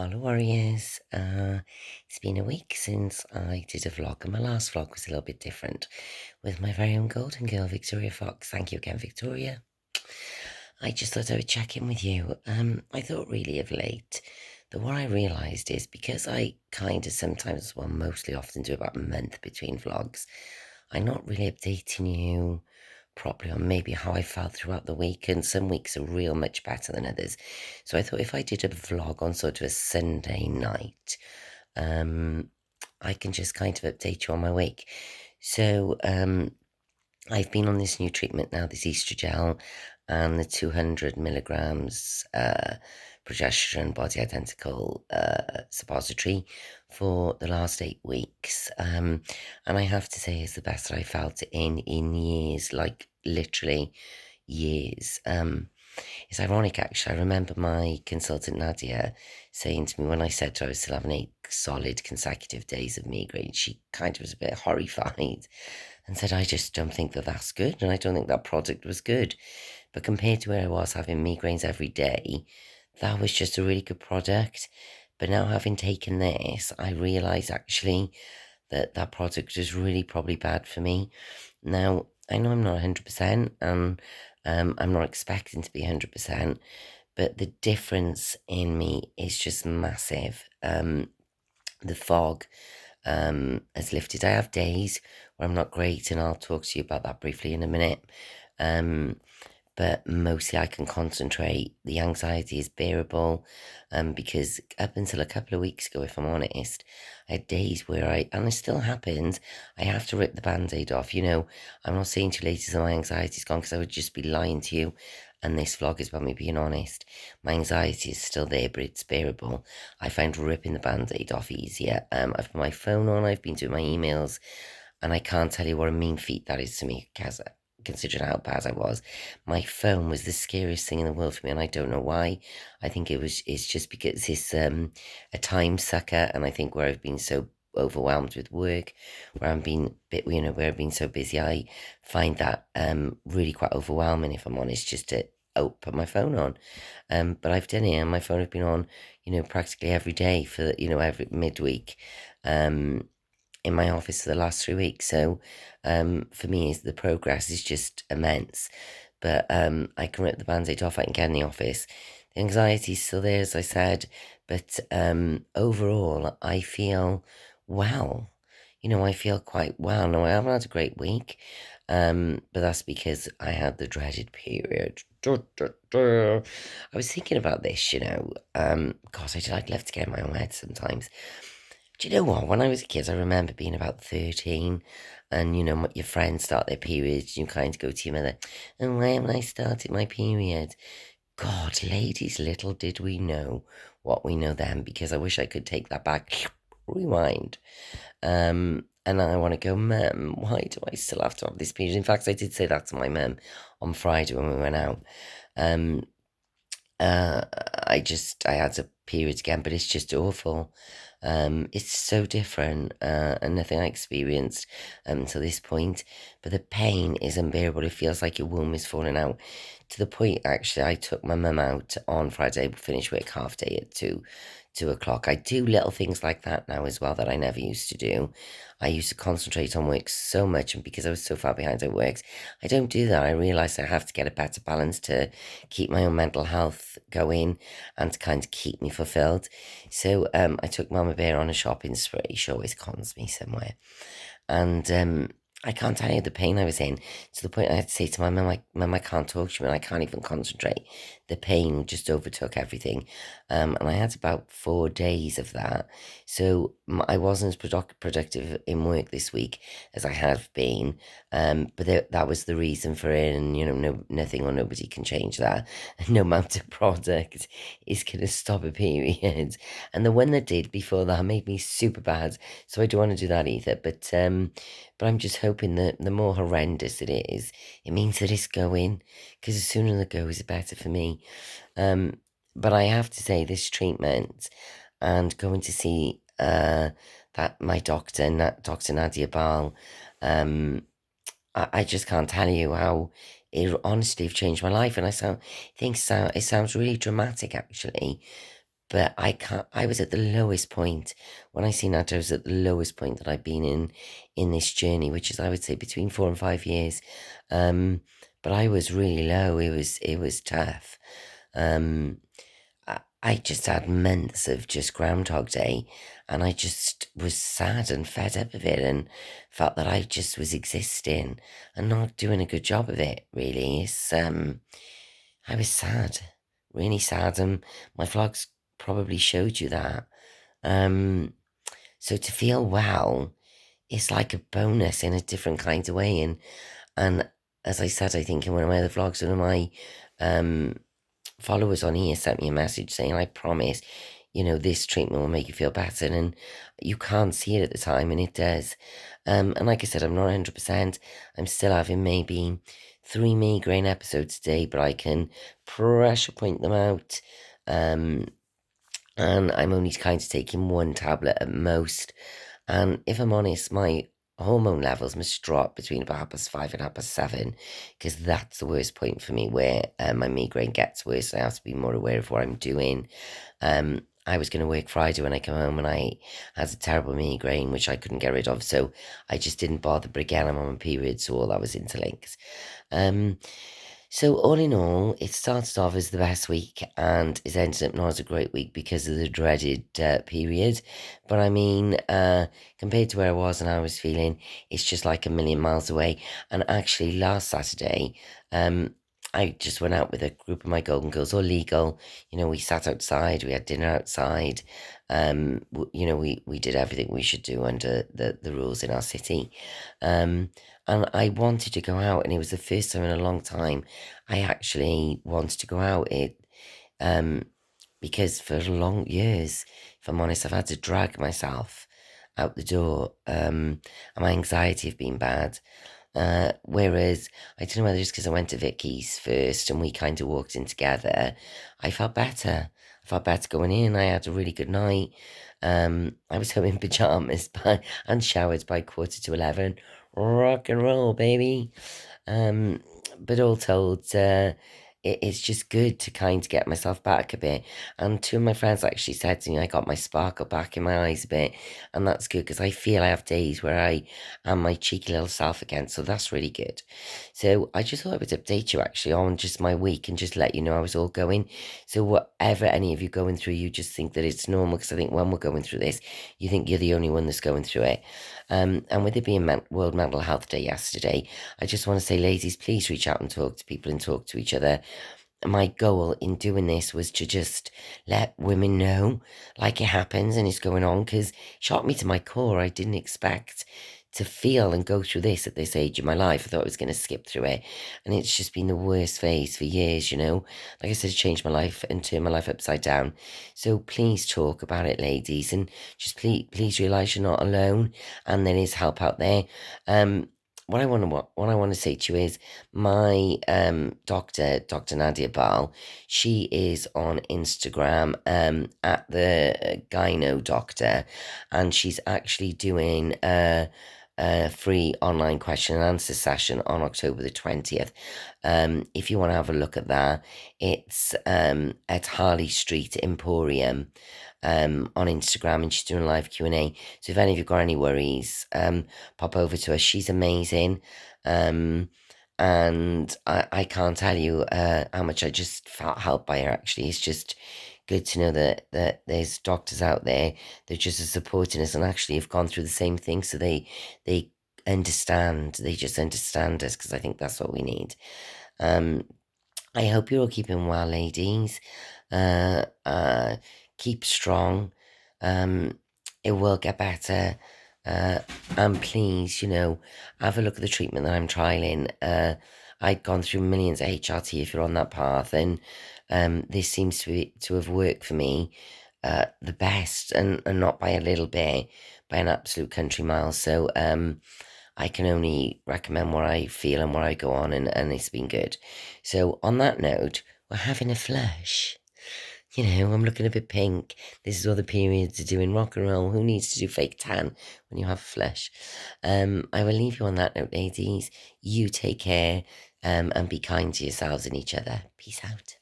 Hello Warriors, it's been a week since I did a vlog, and my last vlog was a little bit different with my very own golden girl Victoria Fox. Thank you again, Victoria. I just thought I would check in with you. I thought really of late that what I realised is, because I kind of sometimes, well, mostly often do about a month between vlogs, I'm not really updating you properly on maybe how I felt throughout the week, and some weeks are real much better than others. So I thought if I did a vlog on sort of a Sunday night, I can just kind of update you on my week. So I've been on this new treatment now, this estrogel and the 200 milligrams progesterone body identical suppository for the last 8 weeks. And I have to say, it's the best that I felt in years, like literally years. It's ironic, actually. I remember my consultant Nadia saying to me, when I said to her I was still having 8 solid consecutive days of migraine, she kind of was a bit horrified and said, I just don't think that that's good, and I don't think that product was good. But compared to where I was having migraines every day, that was just a really good product. But now, having taken this, I realise actually that that product is really probably bad for me. Now, I know I'm not 100%, and I'm not expecting to be 100%, but the difference in me is just massive. The fog has lifted. I have days where I'm not great, and I'll talk to you about that briefly in a minute. But mostly I can concentrate. The anxiety is bearable, because up until a couple of weeks ago, if I'm honest, I had days where and it still happens, I have to rip the band-aid off. I'm not saying to you later that my anxiety's gone, because I would just be lying to you, and this vlog is about me being honest. My anxiety is still there, but it's bearable. I find ripping the band-aid off easier. I've put my phone on, I've been doing my emails, and I can't tell you what a mean feat that is to me, considering how bad I was. My phone was the scariest thing in the world for me, and I don't know why. I think it's just because it's a time sucker, and I think where I've been so overwhelmed with work, where I've been so busy, I find that really quite overwhelming, if I'm honest, just to put my phone on. But I've done it, and my phone has been on, practically every day for, every midweek. In my office for the last 3 weeks. So for me, the progress is just immense. But I can rip the band-aid off, I can get in the office. The anxiety's still there, as I said, but overall, I feel well. I feel quite well. No, I haven't had a great week, but that's because I had the dreaded period. I was thinking about this, gosh, I'd love to get in my own head sometimes. Do you know what? When I was a kid, I remember being about 13, and your friends start their periods, you kind of go to your mother, and why haven't I started my period? God, ladies, little did we know what we know then, because I wish I could take that back, rewind. And I want to go, Mum, why do I still have to have this period? In fact, I did say that to my mum on Friday when we went out. Um, uh, I had a period again, but it's just awful. It's so different, and nothing I experienced to this point. But the pain is unbearable. It feels like your womb is falling out. To the point, actually, I took my mum out on Friday, finished work half day at 2 o'clock. I do little things like that now as well that I never used to do. I used to concentrate on work so much, and because I was so far behind at work, I don't do that. I realised I have to get a better balance to keep my own mental health going and to kind of keep me fulfilled. So I took Mama Bear on a shopping spree. She always cons me somewhere. And I can't tell you the pain I was in, to the point I had to say to my mum, Mum, I can't talk to you, and I can't even concentrate. The pain just overtook everything. And I had about 4 days of that. So I wasn't as productive in work this week as I have been. But that was the reason for it, and nothing or nobody can change that. No amount of product is going to stop a period. And the one that did before that made me super bad, so I don't want to do that either. But I'm just hoping that the more horrendous it is, it means that it's going, because the sooner it goes, the better for me. But I have to say, this treatment and going to see that my doctor, Dr. Nadia Bal, I just can't tell you how it honestly have changed my life. And it sounds really dramatic, actually, but I can't. I was at the lowest point when I seen that. I was at the lowest point that I've been in this journey, which is I would say between 4 and 5 years. But I was really low. It was tough. Um, I just had months of just Groundhog Day, and I just was sad and fed up of it, and felt that I just was existing and not doing a good job of it. Really, I was sad, really sad, and my vlogs probably showed you that. Um, so to feel well is like a bonus in a different kind of way, and as I said, I think in one of my other vlogs, one of my um followers on here sent me a message saying, I promise, this treatment will make you feel better. And you can't see it at the time, and it does. And like I said, I'm not 100%. I'm still having maybe 3 migraine episodes a day, but I can pressure point them out. And I'm only kind of taking one tablet at most. And if I'm honest, my hormone levels must drop between about 5:30 and 7:30, because that's the worst point for me where my migraine gets worse. I have to be more aware of what I'm doing. I was going to work Friday when I come home, and I had a terrible migraine which I couldn't get rid of, so I just didn't bother. But again, I'm on my period, so all that was interlinks. Um, so all in all, it started off as the best week, and it ended up not as a great week because of the dreaded period. But I mean, compared to where I was and how I was feeling, it's just like a million miles away. And actually, last Saturday, I just went out with a group of my Golden Girls, all legal. We sat outside, we had dinner outside. We did everything we should do under the rules in our city. And I wanted to go out, and it was the first time in a long time I actually wanted to go out. Um, because for long years, if I'm honest, I've had to drag myself out the door. And my anxiety have been bad. Whereas I don't know whether it's because I went to Vicky's first and we kind of walked in together, I felt better. I felt better going in. I had a really good night. I was home in pajamas and showered by 11:15. Rock and roll, baby. Um, but all told, it's just good to kind of get myself back a bit. And two of my friends actually said to me, I got my sparkle back in my eyes a bit. And that's good because I feel I have days where I am my cheeky little self again. So that's really good. So I just thought I would update you actually on just my week and just let you know how it's all going. So whatever any of you going through, you just think that it's normal, because I think when we're going through this, you think you're the only one that's going through it. And with it being World Mental Health Day yesterday, I just want to say, ladies, please reach out and talk to people and talk to each other. My goal in doing this was to just let women know, like, it happens and it's going on, because it shocked me to my core. I didn't expect to feel and go through this at this age of my life. I thought I was going to skip through it, and it's just been the worst phase for years. Like I said, it changed my life and turned my life upside down. So please talk about it, ladies, and just please realize you're not alone, and there is help out there. What I want to say to you is my doctor, Dr. Nadia Bal, she is on Instagram at the Gyno Doctor, and she's actually doing a free online question and answer session on October the 20th. If you want to have a look at that, it's at Harley Street Emporium on Instagram, and she's doing a live Q&A. So if any of you got any worries, pop over to her. She's amazing. And I can't tell you how much I just felt helped by her, actually. It's just good to know that there's doctors out there that just are supporting us and actually have gone through the same thing, so they understand. They just understand us, because I think that's what we need. I hope you're all keeping well, ladies. Keep strong. It will get better. And please, have a look at the treatment that I'm trialing. I'd gone through millions of HRT if you're on that path, and this seems to have worked for me the best, and not by a little bit, by an absolute country mile. So I can only recommend what I feel and what I go on, and it's been good. So on that note, we're having a flush. I'm looking a bit pink. This is what the periods are doing. Rock and roll. Who needs to do fake tan when you have a flush? I will leave you on that note, ladies. You take care, and be kind to yourselves and each other. Peace out.